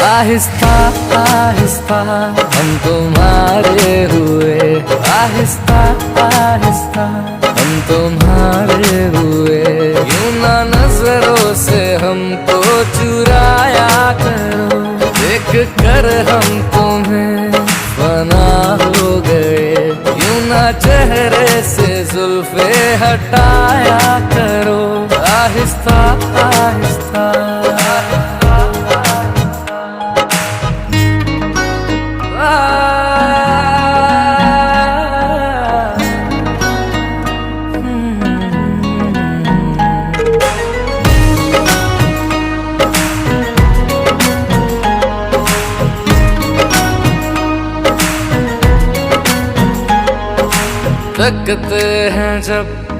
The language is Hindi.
आहिस्ता आहिस्ता हम तुम्हारे हुए, आहिस्ता आहिस्ता हम तुम्हारे हुए। यूं ना नजरों से हमको चुराया करो, देख कर हम तुम्हें फना हो गए। यूं ना चेहरे से जुल्फे हटाया करो, आहिस्ता आहिस्ता। तकते हैं जब